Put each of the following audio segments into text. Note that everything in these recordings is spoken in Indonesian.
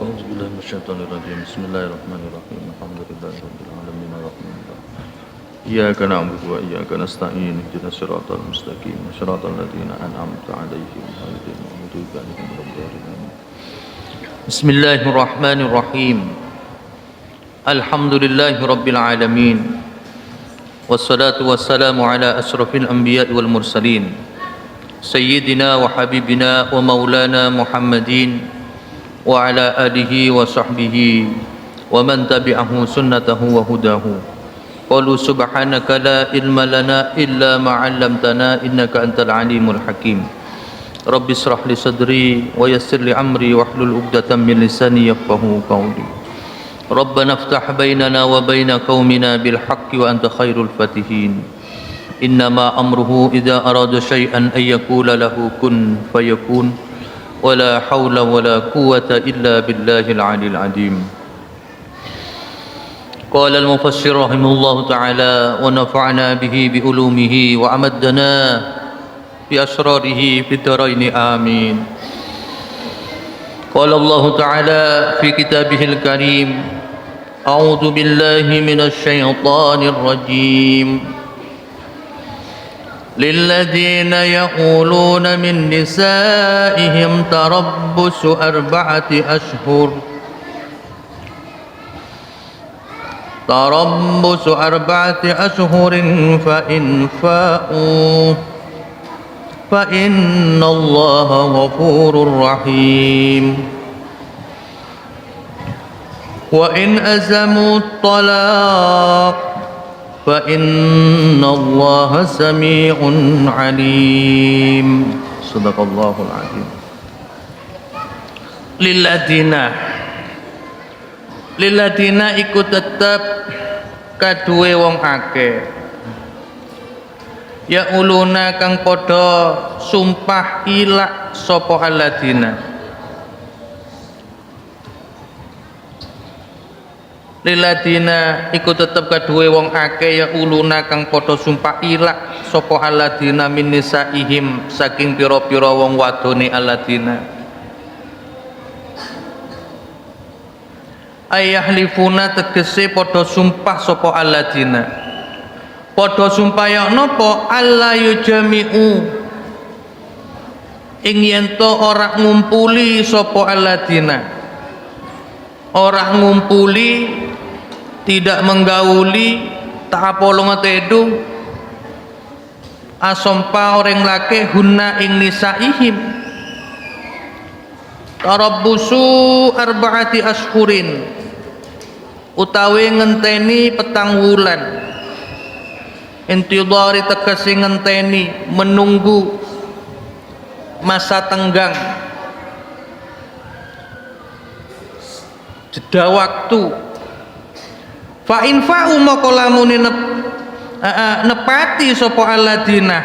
أعوذ بالله من الشيطان الرجيم بسم الله الرحمن الرحيم الحمد لله رب العالمين الرحمن الرحيم إياك نعبد وإياك نستعين اهدنا الصراط المستقيم صراط الذين أنعمت عليهم غير المغضوب عليهم ولا الضالين بسم الله الرحمن الرحيم الحمد لله رب العالمين والصلاة والسلام على أشرف الأنبياء والمرسلين سيدنا وحبيبنا ومولانا محمدين وعلى آله وصحبه ومن تبعه سنته وهداه قالوا سبحانك لا علم لنا إلا ما علمتنا إنك أنت العليم الحكيم رب اشرح لي صدري ويسر لي أمري واحلل عقدة من لساني يفقهوا قولي ربنا افتح بيننا وبين قومنا بالحق وأنت خير الفاتحين إنما أمره إذا أراد شيئا أن يقول له كن فيكون ولا حول ولا قوة إلا بالله العلي العظيم قال المفسر رحمه الله تعالى ونفعنا به بعلومه وأمدنا بأسراره في الدارين آمين قال الله تعالى في كتابه الكريم أعوذ بالله من الشيطان الرجيم للذين يقولون من نسائهم تربص 4 أشهر فإن فاءوا فإن الله غفور رحيم وإن أزموا الطلاق فإن الله سميع عليم صدق الله العظيم lilladina iku tetep kaduwe wong akeh ya uluna kang padha sumpah ilak sapa alladina lilladina iku tetep kaduwe wong akeh ya uluna kang padha sumpah ilak sapa alladina min nisaihim saking pira-pira wong wadone alladina ayahlifuna tegese padha sumpah sapa alladina padha sumpah ya napa alla yujami'u ing yen to ora ngumpuli sapa alladina ora ngumpuli tidak menggauli tak apolong tedu asompa orang laki hunna ing nisaihim tarabbusu 4 ashhurin utawi ngenteni 4 wulan intidhari tegese ngenteni menunggu masa tenggang jeda waktu fa in fa'u maka lamun nepati sapa alladina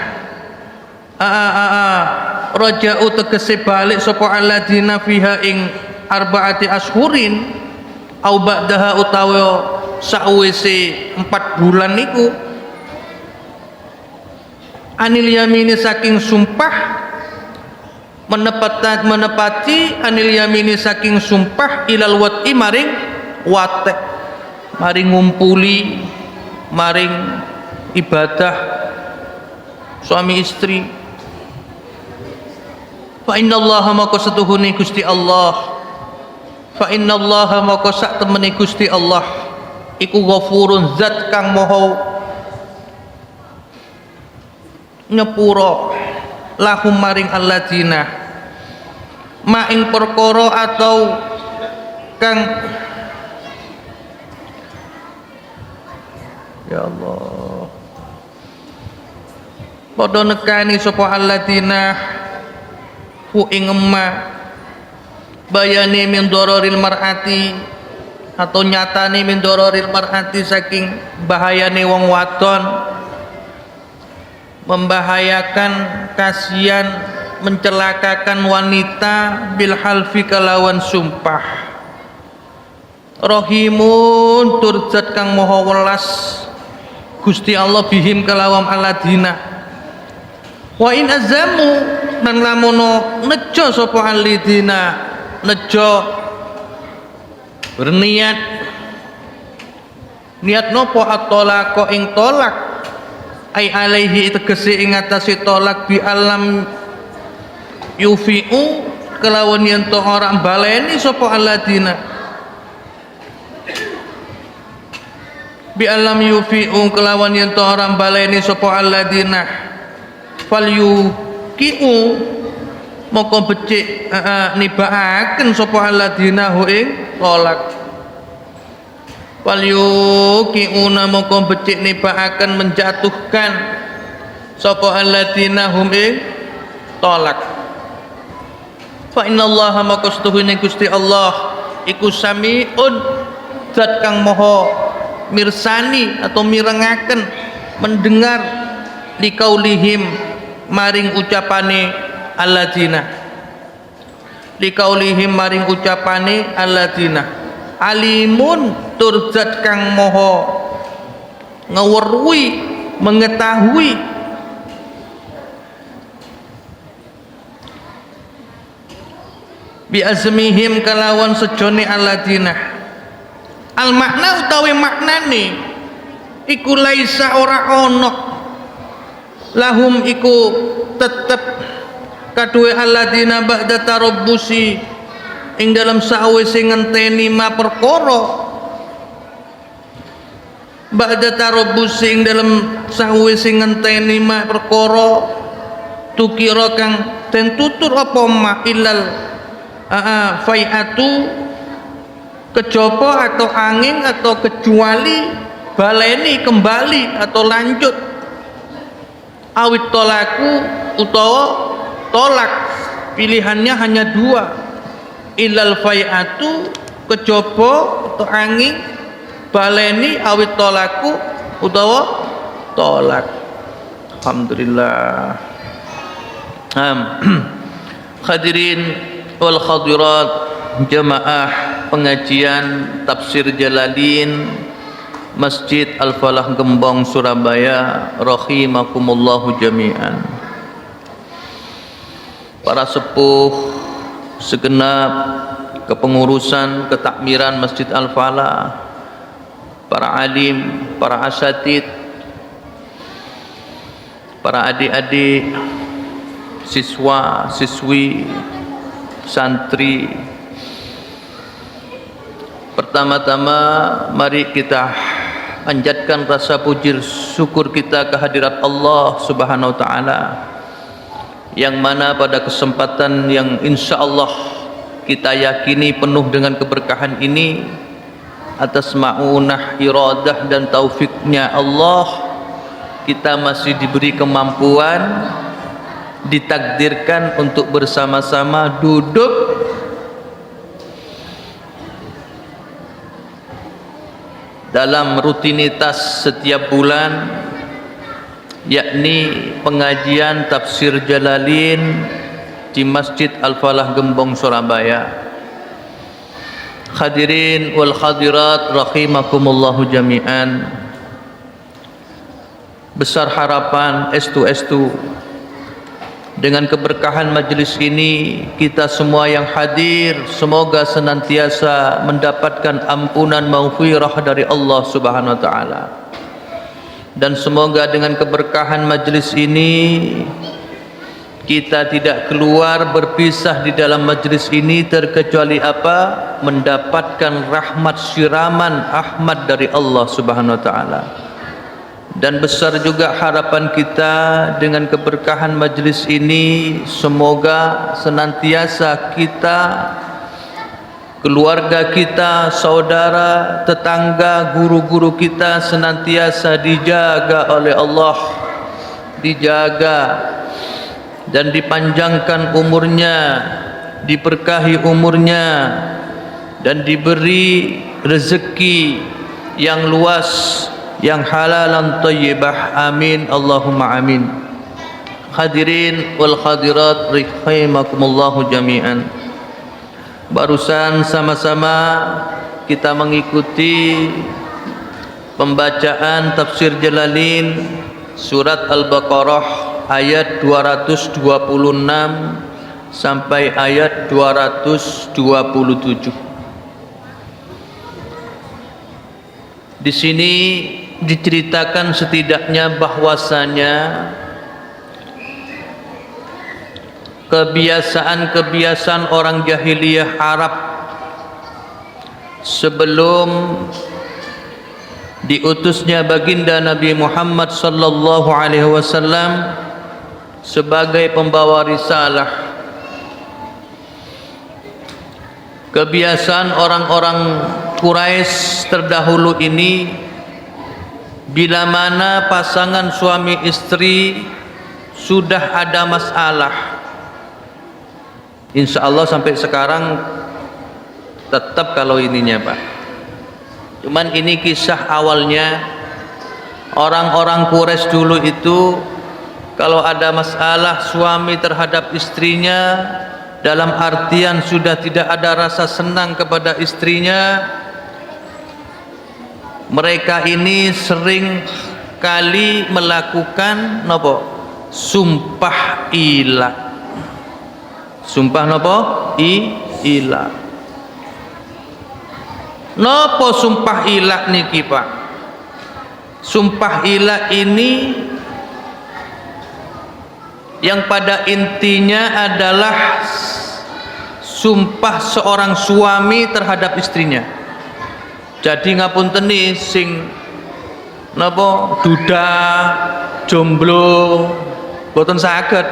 raja'u tegese balik sapa alladina fiha ing 4 ashhurin au ba'daha utawa sakwise 4 bulan niku anil yamini saking sumpah menepati anil yamini saking sumpah ilal wat'i maring wate maring ngumpuli maring ibadah suami istri fa innallaha maka setuhune Gusti Allah fa innallaha maka sak temene Gusti Allah iku ghafurun zat kang maha nyepura lahum maring alladzina ma ing perkara atau kang ya Allah padha nekani sapa alladzina hu ing emma bayane min dararil mar'ati atau nyatane min dararil mar'ati saking bahayane wong wadon membahayakan kasihan mencelakakan wanita bil halfi kalawan sumpah rahimun turzat kang maha welas Gusti Allah bihim kalawan aladina wa in azamu dan lamono nejo sapa alidina nejo berniat niat nopo at-talaq ing tolak ai alaihi tegese ing atase tolak bi alam yufiu kelawan yen to ora baleni sapa alladzina bi alam yufiu kelawan yen to ora baleni sapa alladzina fal yuqiu moko becik nibaaken sapa alladzina hu ing tolak wal yuqiuna moko becik nibaaken menjatuhkan sapa alladzina hum ing tolak fa innallaha maka setuhune Gusti Allah iku samiun zat kang maha mirsani atau mirengaken mendengar liqaulihim maring ucapane alladzina liqaulihim maring ucapane alladzina alimun tur zat kang maha ngeweruhi mengetahui bi azmihim kalawan sejone alladzina al makna utawi maknane iku laisa ora ono lahum iku tetep kaduwe alladzina ba'da tarabbusi ing dalam sawise ngenteni ma perkara ba'da tarabbusi ing dalam sawise ngenteni ma perkara tukira kang den tutur apa ma ilal fai'atu kejaba atau angin atau kecuali baleni kembali atau lanjut awit tolaku utawa tolak pilihannya hanya dua ilal fai'atu kejaba atau angin baleni awit tolaku utawa tolak. Alhamdulillah. Hadirin wal khadirat jamaah pengajian tafsir Jalalain Masjid Al-Falah Gembong Surabaya rahimakumullahu jami'an. Para sepuh segenap kepengurusan ketakmiran Masjid Al-Falah, para alim, para asatid, para adik-adik, siswa, siswi, santri, pertama-tama mari kita panjatkan rasa puji syukur kita kehadirat Allah Subhanahu wa taala, yang mana pada kesempatan yang insya Allah kita yakini penuh dengan keberkahan ini atas ma'unah iradah dan taufiknya Allah, kita masih diberi kemampuan, ditakdirkan untuk bersama-sama duduk dalam rutinitas setiap bulan, yakni pengajian tafsir Jalalain di Masjid Al-Falah Gembong Surabaya. Hadirin wal hadirat rahimakumullahu jami'an. Besar harapan estu-estu dengan keberkahan majelis ini kita semua yang hadir semoga senantiasa mendapatkan ampunan maghfirah dari Allah Subhanahu wa taala, dan semoga dengan keberkahan majelis ini kita tidak keluar berpisah di dalam majelis ini terkecuali apa? Mendapatkan rahmat siraman ahmad dari Allah Subhanahu wa taala. Dan besar juga harapan kita dengan keberkahan majelis ini, semoga senantiasa kita, keluarga kita, saudara, tetangga, guru-guru kita senantiasa dijaga oleh Allah, dijaga dan dipanjangkan umurnya, diberkahi umurnya, dan diberi rezeki yang luas, yang halalan thayyibah, amin Allahumma amin. Hadirin wal hadirat rahimakumullahu jami'an. Barusan sama-sama kita mengikuti pembacaan tafsir Jalalain surat Al-Baqarah ayat 226 sampai ayat 227. Di sini diceritakan setidaknya bahwasanya kebiasaan-kebiasaan orang jahiliyah Arab sebelum diutusnya baginda Nabi Muhammad sallallahu alaihi wasallam sebagai pembawa risalah. Kebiasaan orang-orang Quraisy terdahulu ini, bila mana pasangan suami istri sudah ada masalah, insya Allah sampai sekarang tetap kalau ininya Pak. Cuman ini kisah awalnya. Orang-orang Quraisy dulu itu kalau ada masalah suami terhadap istrinya, dalam artian sudah tidak ada rasa senang kepada istrinya, mereka ini sering kali melakukan nopo? Sumpah ilah. Sumpah nopo? Ilah. Nopo sumpah ilah niki Pak? Sumpah ilah ini yang pada intinya adalah sumpah seorang suami terhadap istrinya. Jadi ngapunten nih sing napa duda jomblo boten saged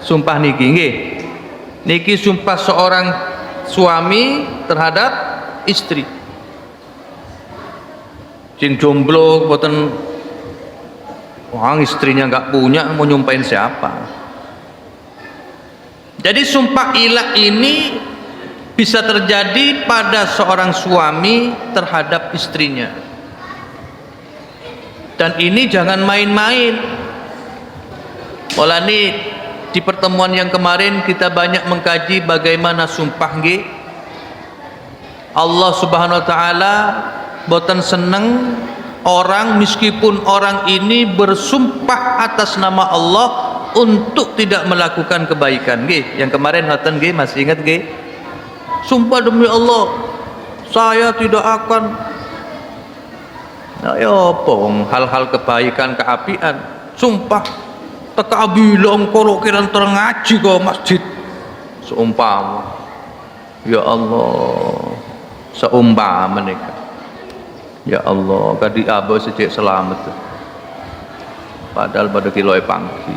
sumpah niki nggih. Niki sumpah seorang suami terhadap istri. Sing jomblo boten, orang istrinya nggak punya, mau nyumpahin siapa? Jadi sumpah ilah ini bisa terjadi pada seorang suami terhadap istrinya. Dan ini jangan main-main. Mulane di pertemuan yang kemarin kita banyak mengkaji bagaimana sumpah nggih. Allah Subhanahu wa taala boten seneng orang meskipun orang ini bersumpah atas nama Allah untuk tidak melakukan kebaikan nggih. Yang kemarin ngoten nggih, masih ingat nggih? Sumpah demi Allah saya tidak akan, nah, ya apa hal-hal kebaikan keapian sumpah teka bilang kalau kira ngaji ke masjid seumpama, ya Allah seumpama menika, ya Allah kadi abo sejak selamat padahal pada kilo pangki.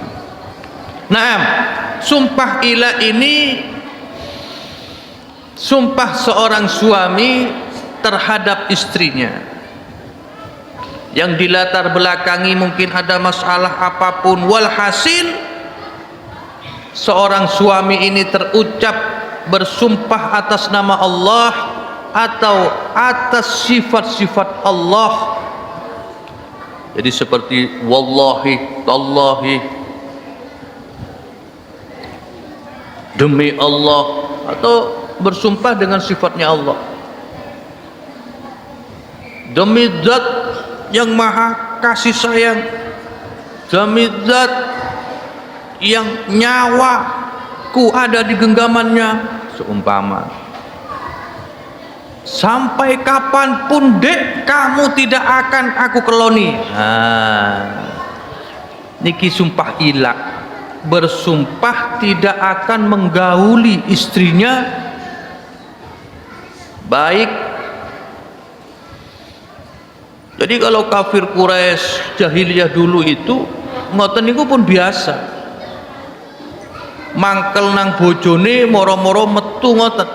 Nah, sumpah ilah ini sumpah seorang suami terhadap istrinya yang dilatar belakangi mungkin ada masalah apapun, walhasil seorang suami ini terucap bersumpah atas nama Allah atau atas sifat-sifat Allah. Jadi seperti wallahi tallahi, demi Allah, atau bersumpah dengan sifatnya Allah, demi zat yang maha kasih sayang, demi zat yang nyawaku ada di genggamannya, seumpama, sampai kapanpun dek kamu tidak akan aku keloni. Niki sumpah ilah, bersumpah tidak akan menggauli istrinya, baik. Jadi kalau kafir Quraisy jahiliyah dulu itu ngoten niku pun biasa, mangkel nang bojone moro-moro metu ngoten,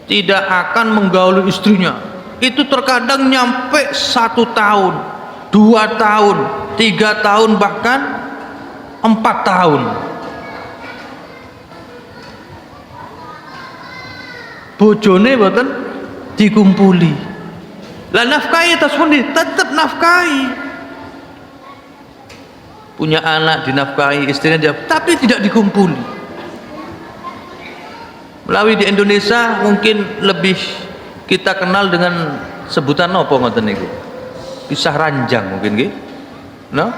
tidak akan menggauli istrinya. Itu terkadang nyampe 1 tahun, 2 tahun, 3 tahun, bahkan 4 tahun. Bojone boten dikumpuli. Lah nafkahi tasmundi tetap nafkahi. Punya anak dinafkahi, istrinya dia, tapi tidak dikumpuli. Melalui di Indonesia mungkin lebih kita kenal dengan sebutan apa ngoten niku? Pisah ranjang mungkin nggih. No?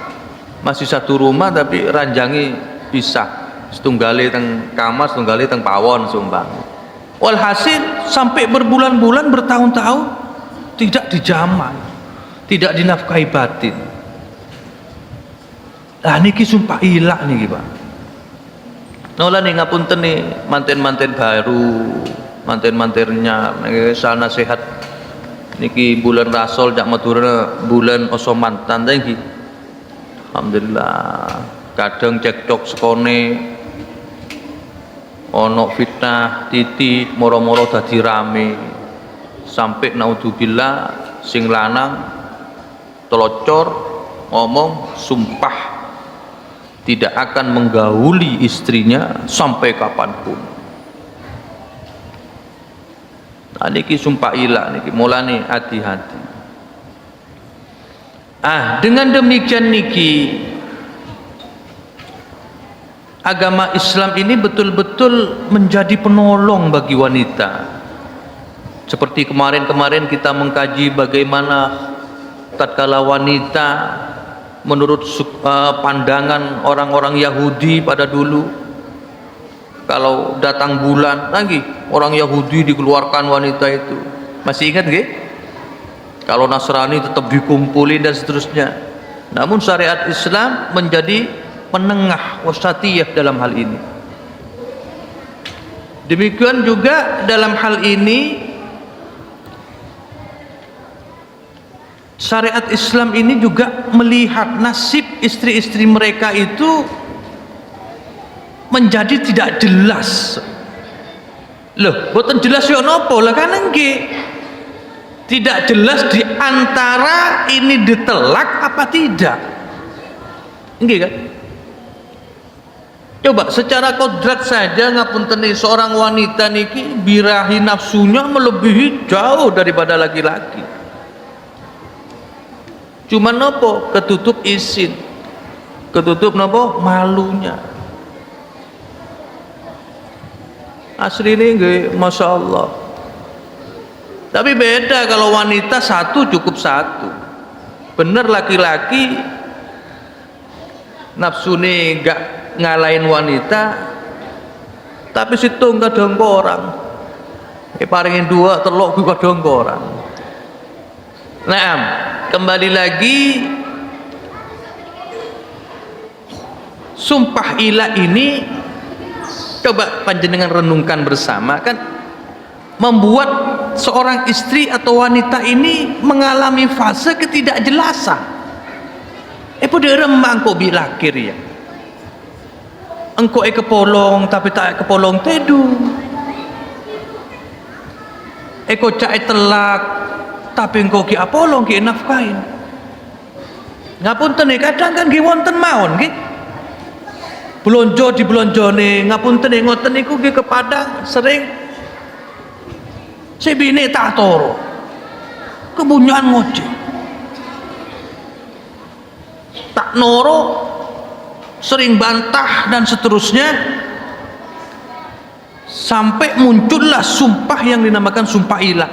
Masih satu rumah tapi ranjangi pisah. Setunggale teng kamar, setunggale teng pawon sumpah. Walhasil sampai berbulan-bulan, bertahun-tahun tidak dijaman, tidak dinafkahi batin. Lah niki sumpah ilah niki Pak. Nola nih ngapunten nih manten-manten baru, manten-mantennya niki nasihat niki bulan Rasul jak maturna bulan oso mantan niki. Alhamdulillah kadang cekcok sekone ono fitnah titik moro-moro dadi rame sampai naudzubillah sing lanang telocor ngomong sumpah tidak akan menggauli istrinya sampai kapanpun. Nah niki sumpah ilah niki mulane hati-hati. Dengan demikian niki agama Islam ini betul-betul menjadi penolong bagi wanita. Seperti kemarin-kemarin kita mengkaji bagaimana tatkala wanita menurut pandangan orang-orang Yahudi pada dulu, kalau datang bulan lagi orang Yahudi dikeluarkan wanita itu. Masih ingat nggih? Kalau Nasrani tetap dikumpulin dan seterusnya. Namun syariat Islam menjadi penengah wasatiyah dalam hal ini. Demikian juga dalam hal ini syariat Islam ini juga melihat nasib istri-istri mereka itu menjadi tidak jelas. Loh, boten jelas yo napa lah kan nggih. Tidak jelas di antara ini ditelak apa tidak. Nggih kan? Coba secara kodrat saja ngapunteni seorang wanita niki birahi nafsunya melebihi jauh daripada laki-laki. Cuman nopo ketutup isin, ketutup nopo malunya. Asli ini nggih, masya Allah. Tapi beda kalau wanita satu cukup satu. Bener laki-laki nafsune gak ngalahin wanita, tapi situ kadang orang paringin dua telok kadang orang. Nah, kembali lagi sumpah ilah ini coba panjenengan renungkan bersama, kan membuat seorang istri atau wanita ini mengalami fase ketidakjelasan. Pada remang kok bilakir ya. Engkau kepolong tapi tak kepolong tedu. Eko cak telak tapi engkau ki apolong ki nafkain. Ngapunten kadang kan ki wonten mawon nggih. Blonjo di blonjone ngapunten ngoten niku ki kepadang sering sebine tak toro. Kebunyan ngojek. Tak noro sering bantah dan seterusnya sampai muncullah sumpah yang dinamakan sumpah ilah.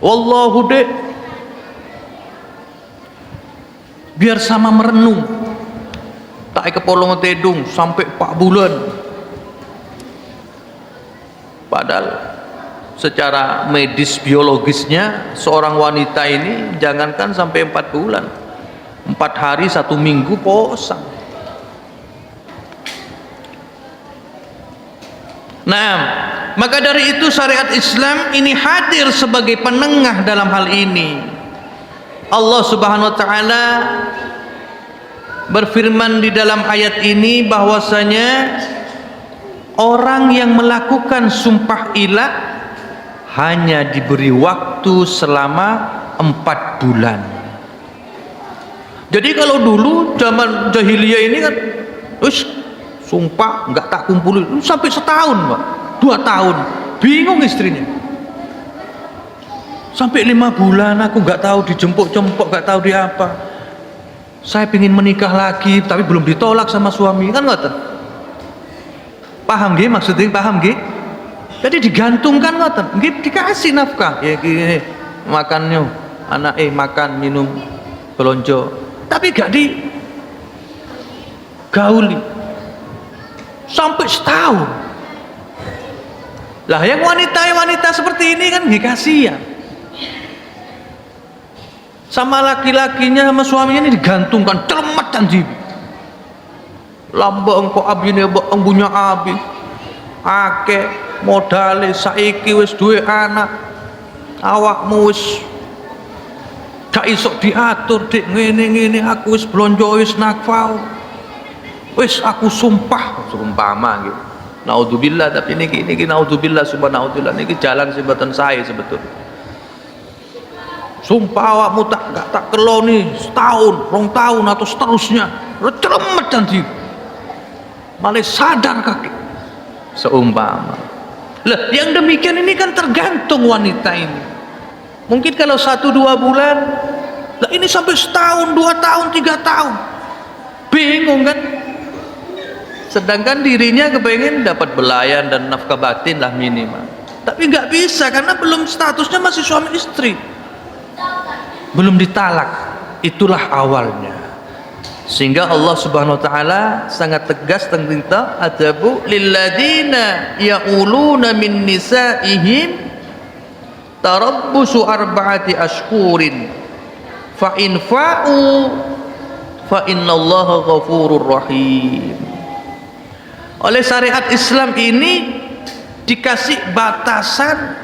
Wallahu dek biar sama merenung tak kepolong tedung sampai 4 bulan, padahal secara medis biologisnya seorang wanita ini jangankan sampai 4 bulan, 4 hari 1 minggu posang. Nah, maka dari itu syariat Islam ini hadir sebagai penengah dalam hal ini. Allah Subhanahu wa taala berfirman di dalam ayat ini bahwasanya orang yang melakukan sumpah ilah hanya diberi waktu selama 4 bulan. Jadi kalau dulu zaman jahiliyah ini kan sumpah nggak tak kumpulin sampai setahun Pak, 2 tahun, bingung istrinya. Sampai 5 bulan aku nggak tahu dijemput-jemput, nggak tahu di apa. Saya ingin menikah lagi tapi belum ditolak sama suami, kan ngoten. Paham nggih maksudnya, paham nggih? Jadi digantungkan ngoten, nggih dikasih nafkah, ya makannya, anak makan, minum, belanja, tapi gak digauli sampai setahun. Lah yang wanita seperti ini kan kasihan. Sama laki-lakinya sama suaminya ini digantungkan celemet janji. Lamba engko abine embunya abi. Akeh modale saiki wis duwe anak. Awakmu wis gak iso diatur dik ngene aku wis blonjo wis nakfal. Wis aku sumpah gitu. Naudzubillah, tapi niki naudzubillah subhanaudzubillah niki jalan sing mboten sae sebetulnya. Sumpah awakmu gak tak keloni setahun, 2 tahun atau seterusnya. Celemet janji. Malah sadar kaki. Seumpama. Lah, yang demikian ini kan tergantung wanita ini. Mungkin kalau 1-2 bulan, lah ini sampai setahun, 2 tahun, 3 tahun. Bingung kan? Sedangkan dirinya kepengen dapat belayan dan nafkah batin lah minimal. Tapi nggak bisa karena belum statusnya masih suami istri. Belum ditalak. Itulah awalnya. Sehingga Allah Subhanahu wa taala sangat tegas tentang kita, adabu lilladzina ya'uluna min nisaihim tarabbusu 4 ashhurin fa in fa'u fa innallaha ghafurur rahim. Oleh syariat Islam ini dikasih batasan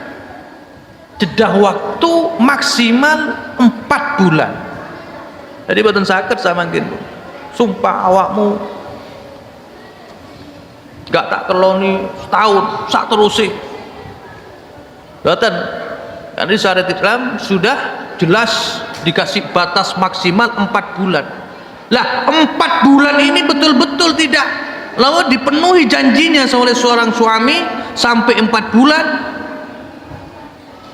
jeda waktu maksimal 4 bulan. Jadi boten saged samangkin. Sumpah awakmu gak tak keloni setahun sak terusé. Boten. Karena syariat Islam sudah jelas dikasih batas maksimal 4 bulan. Lah 4 bulan ini betul-betul tidak lalu dipenuhi janjinya oleh seorang suami sampai 4 bulan,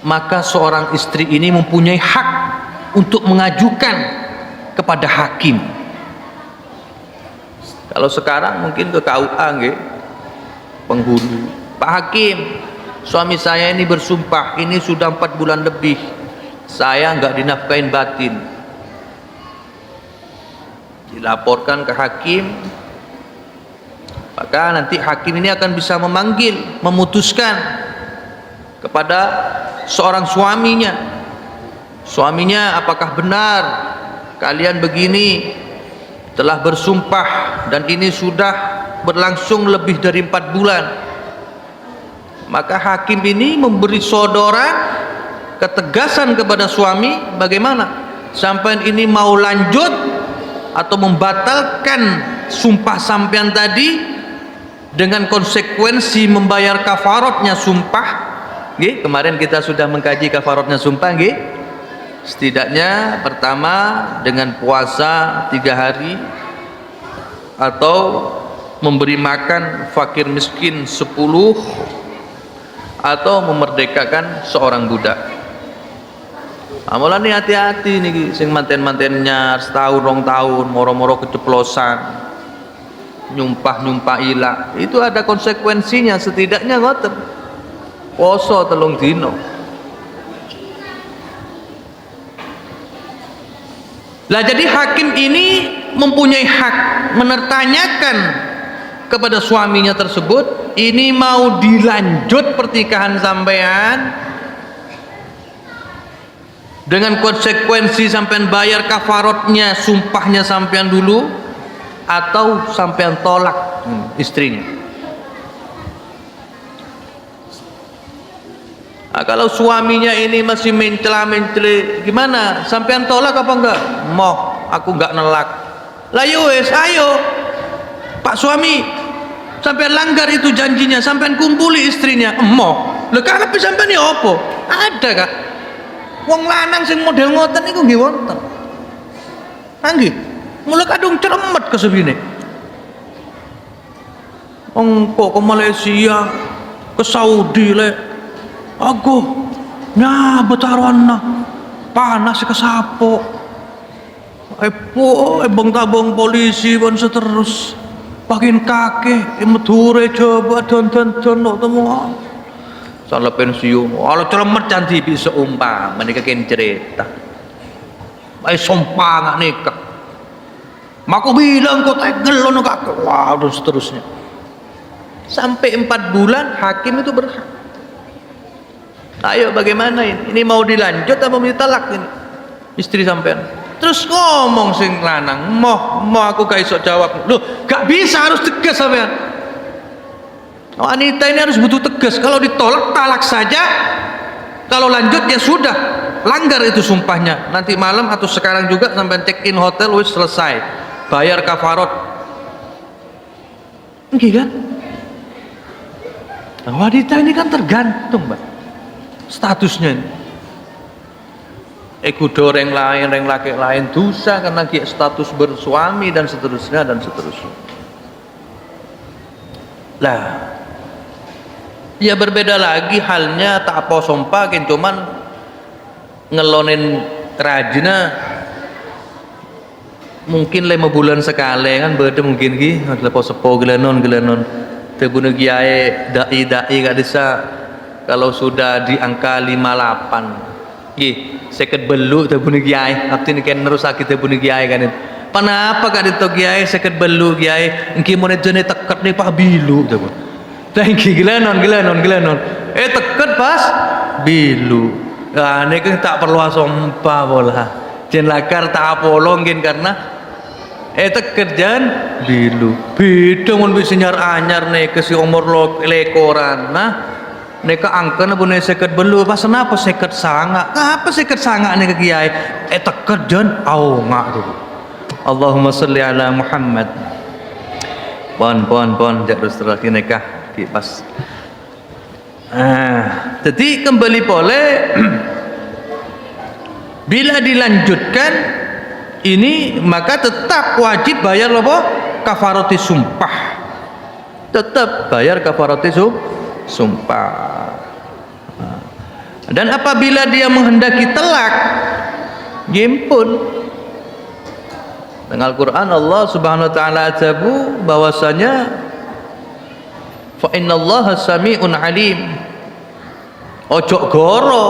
maka seorang istri ini mempunyai hak untuk mengajukan kepada hakim. Kalau sekarang mungkin ke KUA nggih, penghulu, Pak Hakim, suami saya ini bersumpah ini sudah 4 bulan lebih saya nggak dinafkahin batin. Dilaporkan ke hakim, maka nanti hakim ini akan bisa memanggil, memutuskan kepada seorang suaminya apakah benar kalian begini telah bersumpah dan ini sudah berlangsung lebih dari 4 bulan. Maka hakim ini memberi sodoran ketegasan kepada suami, bagaimana sampean ini mau lanjut atau membatalkan sumpah sampean tadi dengan konsekuensi membayar kafaratnya sumpah. Nggih, kemarin kita sudah mengkaji kafaratnya sumpah nggih. Setidaknya pertama dengan puasa 3 hari atau memberi makan fakir miskin 10 atau memerdekakan seorang budak. Amalan hati-hati nih sing manten-mantennya setahun 2 tahun moro-moro keceplosan nyumpah ilah, itu ada konsekuensinya setidaknya ngoten. Poso 3 dino. Lah jadi hakim ini mempunyai hak menertanyakan kepada suaminya tersebut, ini mau dilanjut pernikahan sampean dengan konsekuensi sampean bayar kafaratnya sumpahnya sampean dulu atau sampean tolak istrinya. Nah, kalau suaminya ini masih mencela-mencela, gimana? Sampean tolak apa enggak? Moh, aku enggak nelak. Lah wes, ayo Pak suami, sampean langgar itu janjinya, sampean kumpuli istrinya. Moh, lha karepe sampean ya apa? Ada kak wong lanang sing model ngoten niku nggih wonten. Nggih. Mulai kadung celemet ke sebini. Kok ke Malaysia, ke Saudi le, aku nyabet arwana panas ke sapo. Bang tabung polisi pun seterus pakin kakek medure coba don temu. Salah pensiun, kalau celemet cantik bisa umpam, menikah cerita. Sumpah nggak nikah. Maku bilang kok tegel lono kakek. Wah, terus seterusnya. Sampai 4 bulan hakim itu berhak. Ayo bagaimana ini? Ini mau dilanjut atau mau ditalak ini? Istri sampean. Terus ngomong sing lanang, mau aku gak iso jawab. Loh, gak bisa, harus tegas sampean. Wanita ini harus butuh tegas. Kalau ditolak, talak saja. Kalau lanjut ya sudah, langgar itu sumpahnya. Nanti malam atau sekarang juga sampean check in hotel wis selesai. Bayar kafarot. Nggih kan? Nah, wanita ini kan tergantung, Mbak. Statusnya ini. Kudo orang lain, orang laki lain dosa karena dia status bersuami dan seterusnya dan seterusnya. Lah, ya berbeda lagi halnya tak apa sompakin cuman ngelonin rajina mungkin 5 bulan sekali kan beda mungkin ki lepo sepo gelenon tebune kiai dai gak bisa kalau sudah di angka 58 nggih seket belu tebune kiai artine kan nerusake tebune kiai kan kenapa gak dito kiai seket belu kiai engki mone jene teket nih Pak Bilu tebun thank gelenon teket pas bilu nah ini kan tak perlu sumpah bola jen lakar tak apolongin karena teket jan bilu beda mun bisa nyar anyar nih ke si umur lekoran nah neka angkana bune seket belu pas kenapa seket sanga apa seket sanga nih ke kiai teket jan ngak tuh Allahumma sholli ala Muhammad pon terus nikah di pas jadi kembali boleh bila dilanjutkan ini maka tetap wajib bayar apa kafarati sumpah tetap bayar kafarati sumpah dan apabila dia menghendaki talak gimpun dengan Al-Quran Allah subhanahu wa ta'ala ajabu bahwasanya fa innallaha sami'un alim ojo goro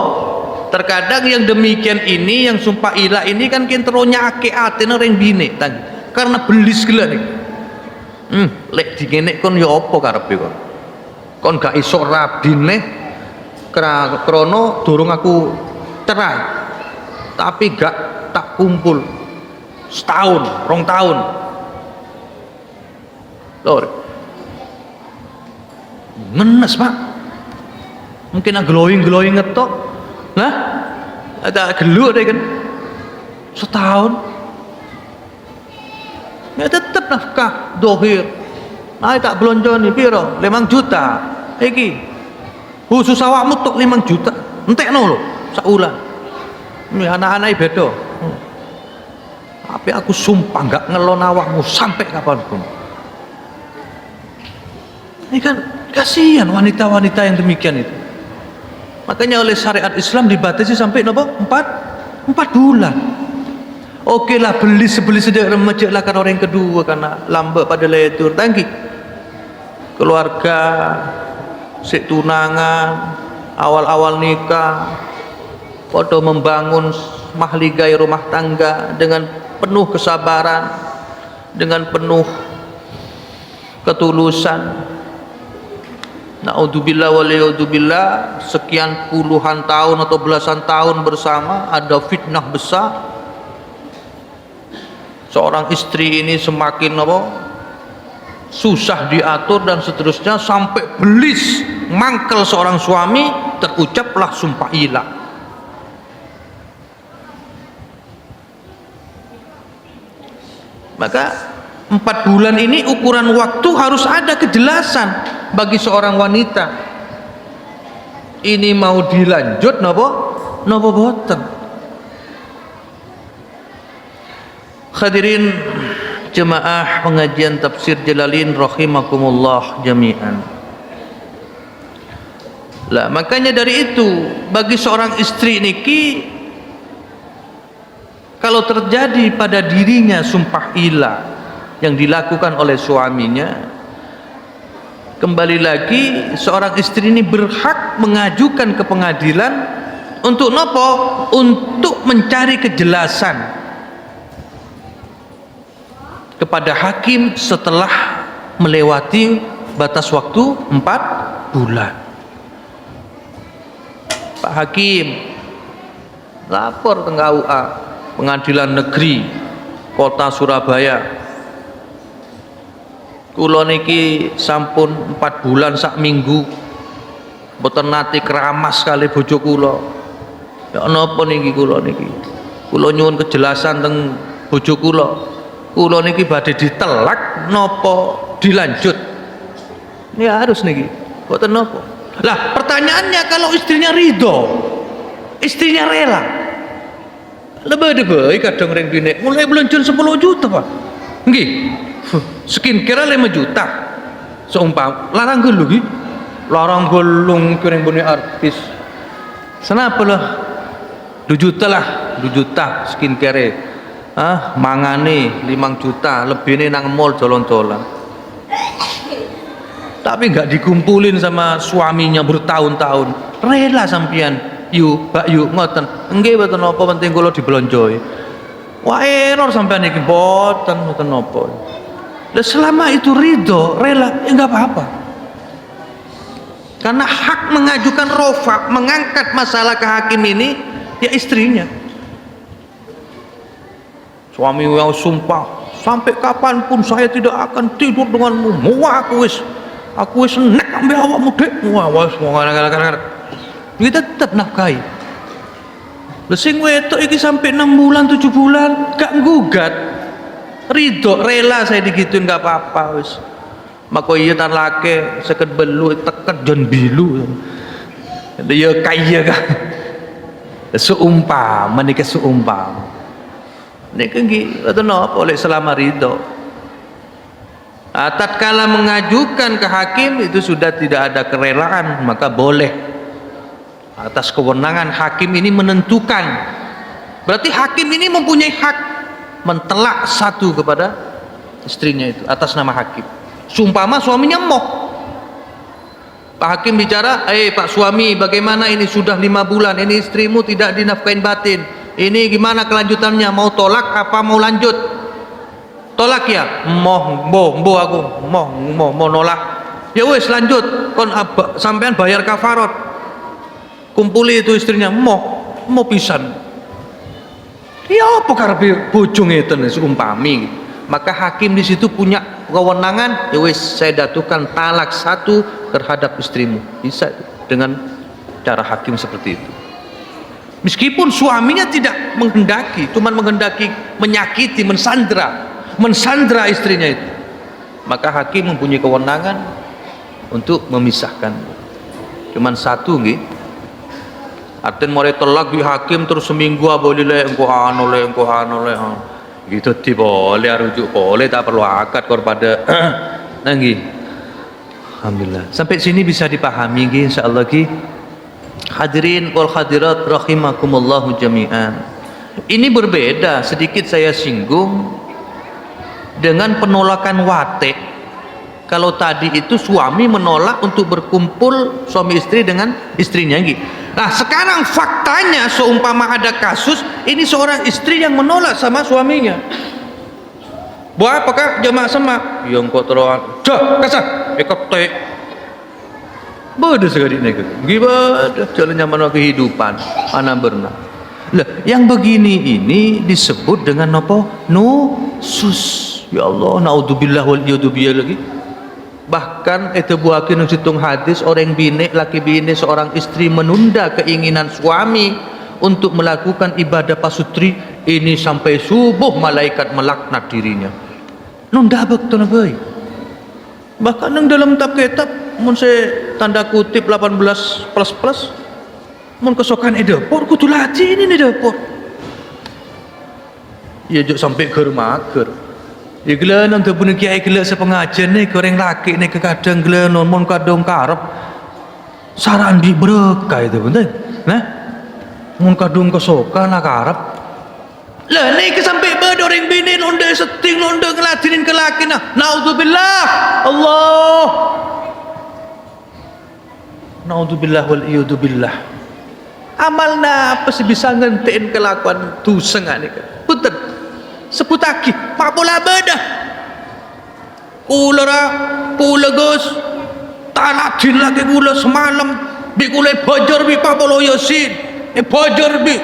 terkadang yang demikian ini yang sumpah ilah ini kan kinteronya ake atene ring bine karena belis gila nih lek dingene kon ya apa karepe kon gak iso rabine krono durung aku cerai tapi gak tak kumpul setahun 2 tahun lho ngenes Pak mungkin glowing ngetok nah ada gelu deh kan setahun ya tetep nafkah dohir nah tak belonjoni piro 5 juta iki khusus awakmu tok 5 juta entekno lho saulan ini anak-anak beda tapi aku sumpah gak ngelon awakmu sampai kapanpun ini kan kasihan wanita-wanita yang demikian itu makanya oleh syariat Islam dibatasi sampai 4 bulan oke lah beli sedek remajak lah kan orang yang kedua karena lambat pada letur tangki keluarga sik tunangan awal-awal nikah podo membangun mahligai rumah tangga dengan penuh kesabaran dengan penuh ketulusan na'udzubillah waliyadzubillah sekian puluhan tahun atau belasan tahun bersama ada fitnah besar seorang istri ini semakin susah diatur dan seterusnya sampai belis mangkel seorang suami terucaplah sumpah ilah maka 4 bulan ini ukuran waktu harus ada kejelasan bagi seorang wanita ini mau dilanjut napa boten hadirin jemaah pengajian tafsir Jalalain rahimakumullah jami'an lah makanya dari itu bagi seorang istri niki kalau terjadi pada dirinya sumpah ilah yang dilakukan oleh suaminya kembali lagi seorang istri ini berhak mengajukan ke pengadilan untuk nopo untuk mencari kejelasan kepada hakim setelah melewati batas waktu 4 bulan Pak Hakim lapor ke KUA Pengadilan Negeri Kota Surabaya, kula niki sampun 4 bulan sak minggu mboten nate keramas kali bojo kula. Ya napa niki kula niki? Kula nyuwun kejelasan teng bojo kula. Kula niki badhe ditelak napa dilanjut? Ya harus niki. Mboten napa. Lah pertanyaannya kalau istrinya ridho, istrinya rela, lebih baik kadang ring bini mulai belanja 10 juta Pak, nggih, skincare 5 juta, seumpam larang gelung, larang gelung kering bini artis, kenapa lah, 2 juta lah, 2 juta skincare, mangane 5 juta, lebih nih nang mall colon-colon. Tapi nggak dikumpulin sama suaminya bertahun-tahun, rela sampean yuk Pak yuk ngoten nggih mboten napa penting kula dibelonjoi. Wah error sampean iki mboten napa. Lah selama itu ridho rela ya enggak apa-apa. Karena hak mengajukan rofa, mengangkat masalah ke hakim ini ya istrinya. Suami yang sumpah sampai kapanpun saya tidak akan tidur denganmu. Mau aku wis nek ambil awakmu dek. Wah dia tetap nafkahi. Sing wedok iki sampai 6 bulan 7 bulan gak gugat, ridho rela saya digituin gak apa-apa wis. Maka iya tan lake seket belu teket jon bilu. Dia kaya kan. Seumpama niki seumpama. Niki nggih mboten napa oleh selama ridho. Tatkala mengajukan ke hakim itu sudah tidak ada kerelaan, maka boleh. Atas kewenangan hakim ini menentukan. Berarti hakim ini mempunyai hak mentelak satu kepada istrinya itu atas nama hakim. Sumpama suaminya moh. Pak hakim bicara, Pak suami bagaimana ini sudah 5 bulan ini istrimu tidak dinafkahin batin. Ini gimana kelanjutannya? Mau tolak apa mau lanjut? Tolak ya? Moh aku mau nolak. Ya wes lanjut. Kon sampean bayar kafarat. Kumpuli itu istrinya mau pisan. Ya apa karepe bojo ngeten seumpami. Maka hakim di situ punya kewenangan, ya wes saya datukan talak 1 terhadap istrimu. Bisa dengan cara hakim seperti itu. Meskipun suaminya tidak menghendaki, cuma menghendaki menyakiti, mensandra istrinya itu, maka hakim mempunyai kewenangan untuk memisahkan. Cuman 1 nggih. Artinya mulai telak di hakim terus seminggu boleh le engko anu le gitu boleh rujuk boleh tak perlu akad kepada nggih. Alhamdulillah sampai sini bisa dipahami nggih insyaallah nggih. Hadirin wal hadirat rahimakumullah jami'an. Ini berbeda sedikit saya singgung dengan penolakan wate. Kalau tadi itu suami menolak untuk berkumpul suami istri dengan istrinya gitu. Nah sekarang faktanya seumpama ada kasus ini seorang istri yang menolak sama suaminya. Buat apakah jamaah sama? Yang kau teruan, dah kasar, ekotek. Bodoh sekali nih, gimana jalannya mana kehidupan, anak berna. Lah, yang begini ini disebut dengan apa? Nusus. Ya Allah, naudzubillah wal iyadzubillah lagi. Bahkan itu buakin situng hadis orang bini laki bini seorang istri menunda keinginan suami untuk melakukan ibadah pasutri ini sampai subuh malaikat melaknat dirinya. Nunda betul boy. Bahkan yang dalam kitab mun saya tanda kutip 18 plus mun kesokan dapur kudu laji ini dapur. Ya juk sampai ke rumah ger. Ya gelanon tu pun kiai gela sepengajian ni koreng laki ni kadang gelanon mon kadang karep saran di berkah itu betul. Nah, mon kadang kesokan nak karep. Lah ni ke sampai bedoreng bini londe seting londe ngeladinin ke laki nah. Naudzubillah. Allah. Naudzubillah wal iyadzubillah. Amalna apa sih bisa ngentiin kelakuan tu sengak ni kan. Punten. Seputaki pak bola bedah kula gus taladin lagi kula semalam bi kulai belajar bi papolo yasin belajar bi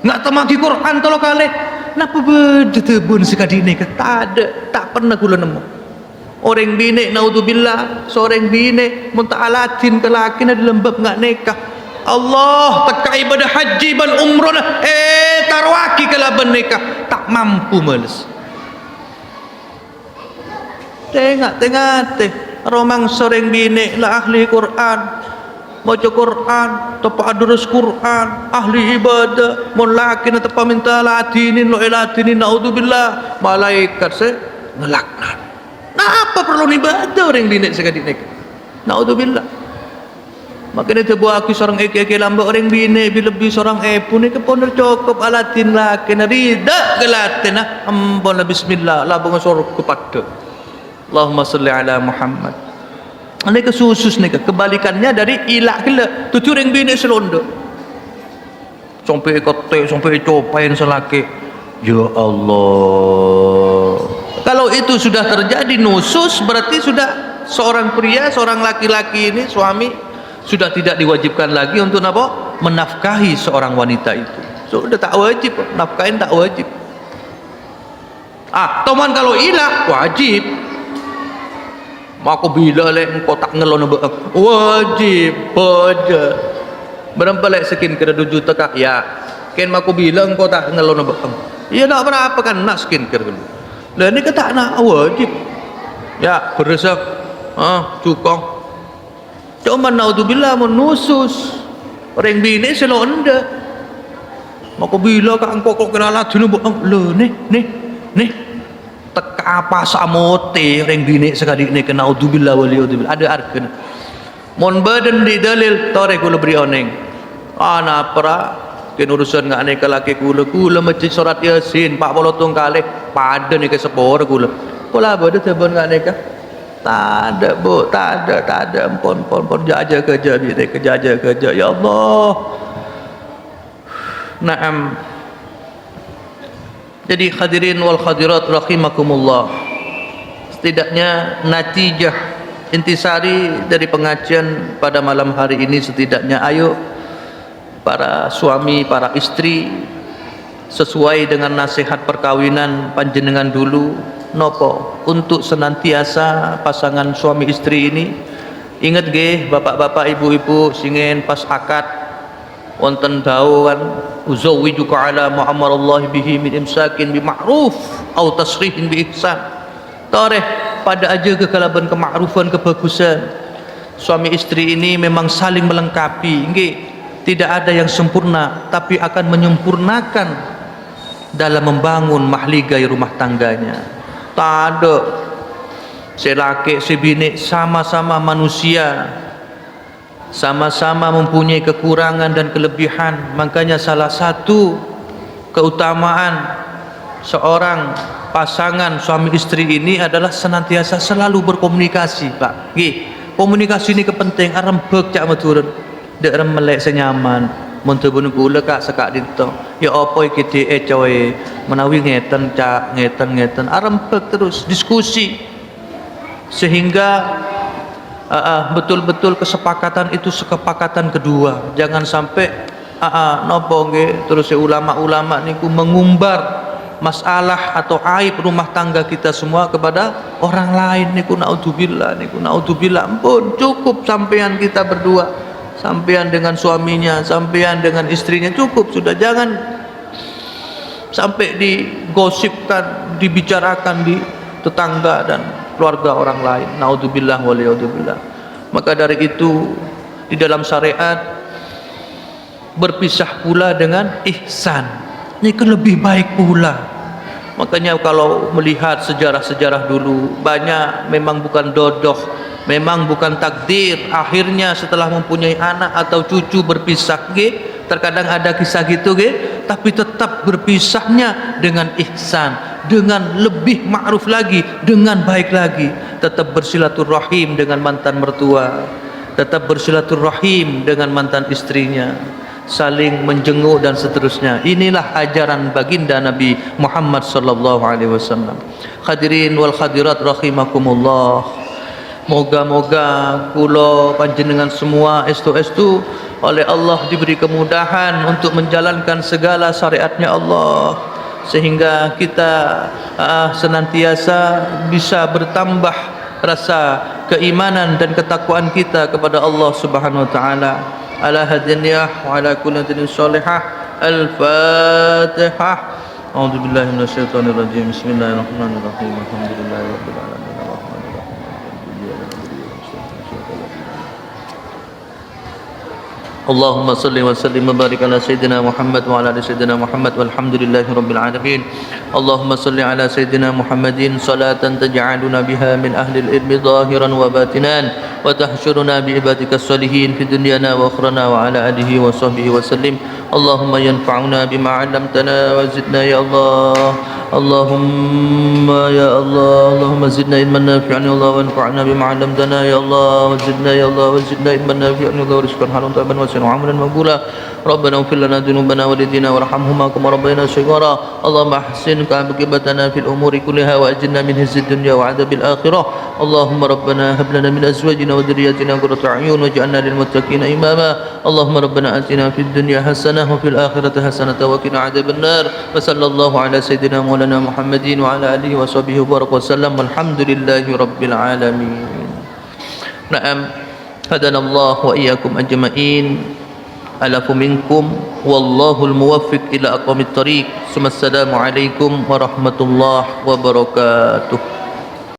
nggak temaki Quran tolo kali napa beda tebun sekali ini tak ada, tak pernah kula nemu orang bine naudzubillah seorang bine munta'alatin kelakin ada lembab nggak nikah Allah teka ibadah haji ban umrah tarwaki kelaban nikah tak mampu males tengok romang seorang bine lah ahli Quran baca Quran tepat adurus Quran ahli ibadah mun lakin tepat minta latinin lo latinin naudzubillah malaikat se ngelaknat apa perlu ibadah orang bine sekali nikah naudzubillah makanya terbuat aku seorang eke lambat orang bine lebih seorang pun ni kepon cukup alatin lah kena rida gelatin ampun lah bismillah lah bunga suruh kepada Allahumma salli ala Muhammad ini kesusus ni kebalikannya dari ilak gila tujuh orang bine selonda sampai kotek sampai copain selaki ya Allah kalau itu sudah terjadi nusus berarti sudah seorang pria seorang laki-laki ini suami sudah tidak diwajibkan lagi untuk apa? Menafkahi seorang wanita itu. Sudah tak wajib, nafkahin tak wajib. Teman kalau ilah wajib. Maka bila engkau tak ngelon wajib aja. Berapa lek sekin kena 2 juta kah? Ya. Ken maka bila engkau tak ngelon ya nak berapa kan nak sekin kena dulu. Lah ni kata nak wajib. Ya, beresap. Cukong. Cuma naudzubillah menusus orang bini selonda maka bila kak engkau kok kena ladun lo nih teka apa samote orang bini sekali ni kena naudzubillah waliyaudzubillah ada arkan mon badan di dalil tore kula beri oneng ana pra ken urusan ngak nek laki kula macam surat yasin 40 kali pada ni ke sepor kula bade tebon ngak nek tak ada bu, tak ada pon jaja kerja bini kerja ya Allah. Naam. Jadi hadirin wal hadirat rahimakumullah. Setidaknya natijah intisari dari pengajian pada malam hari ini setidaknya ayo para suami, para istri sesuai dengan nasihat perkawinan panjenengan dulu nopo untuk senantiasa pasangan suami istri ini ingat ge bapak-bapak ibu-ibu singen pas akad wonten dawuhan uzawijuka ala mu'amarallahi bihi min imsakin bi ma'ruf au tasrihin bi ihsan tareh pada aja kekalaban kema'rufan kebagusan suami istri ini memang saling melengkapi nggih tidak ada yang sempurna tapi akan menyempurnakan dalam membangun mahligai rumah tangganya tak ada si laki si bini sama-sama manusia sama-sama mempunyai kekurangan dan kelebihan makanya salah satu keutamaan seorang pasangan suami istri ini adalah senantiasa selalu berkomunikasi Pak komunikasi ini kepenting arembek cak maturun dek remelek senyaman Muntubun gula kak sekak dito ya apa iki coy menawi ngeten cak ngeten arempek terus diskusi sehingga betul-betul kesepakatan itu kesepakatan kedua jangan sampai nopo nggih terus ulama-ulama niku mengumbar masalah atau aib rumah tangga kita semua kepada orang lain niku naudzubillah ampun cukup sampean kita berdua sampean dengan suaminya, sampean dengan istrinya cukup sudah jangan sampai digosipkan, dibicarakan di tetangga dan keluarga orang lain. Naudzubillah waliyaudzubillah. Maka dari itu di dalam syariat berpisah pula dengan ihsan. Ini lebih baik pula. Makanya kalau melihat sejarah-sejarah dulu banyak memang bukan dodoh memang bukan takdir akhirnya setelah mempunyai anak atau cucu berpisah terkadang ada kisah gitu tapi tetap berpisahnya dengan ihsan dengan lebih ma'ruf lagi dengan baik lagi tetap bersilaturahim dengan mantan mertua tetap bersilaturahim dengan mantan istrinya saling menjenguk dan seterusnya inilah ajaran baginda Nabi Muhammad sallallahu alaihi wasallam hadirin wal hadirat rahimakumullah Moga-moga kula panjenengan semua estu-estu oleh Allah diberi kemudahan untuk menjalankan segala syariatnya Allah, sehingga kita senantiasa bisa bertambah rasa keimanan dan ketakwaan kita kepada Allah Subhanahu wa taala. Ala hadiniyah wa ala kulli hadin salihah. Al-Fatihah. A'udzu billahi minasyaitonir rajim. Bismillahirrahmanirrahim. Alhamdulillahirabbil alamin. اللهم صل وسلم وبارك على سيدنا محمد وعلى ال سيدنا محمد والحمد لله رب العالمين. اللهم صل على سيدنا محمد صلاة تجعلنا بها من أهل العلم ظاهرا وباطنا وتحشرنا بعبادك الصالحين في دنيانا وأخرنا وعلى آله وصحبه وسلم. اللهم ينفعنا بما علمتنا وزدنا يا الله. اللهم يا الله اللهم زدنا علما نافعا يا الله وانفعنا بما علمتنا يا الله وزدنا يا الله وزدنا علما نافعا يا الله ورزقا حلالا طيبا واسعا وعملا مقبولا. ربنا اغفر لنا ذنوبنا ولدينا وارحمهما كما ربينا صغارا. اللهم احسن عاقبتنا في الامور كلها واجرنا من خزي الدنيا وعذاب الاخره. اللهم ربنا هب لنا من ازواجنا وذرياتنا قرة اعين واجعلنا للمتقين اماما. اللهم ربنا اتنا في الدنيا حسنه وفي الاخره حسنه وقنا عذاب النار. وصلى الله على سيدنا مولانا محمد وعلى اله وصحبه وبارك وسلم والحمد لله رب العالمين. نعم هدانا الله واياكم اجمعين. ألف منكم والله الموفق إلى أقوم الطريق. ثم السلام عليكم ورحمة الله وبركاته.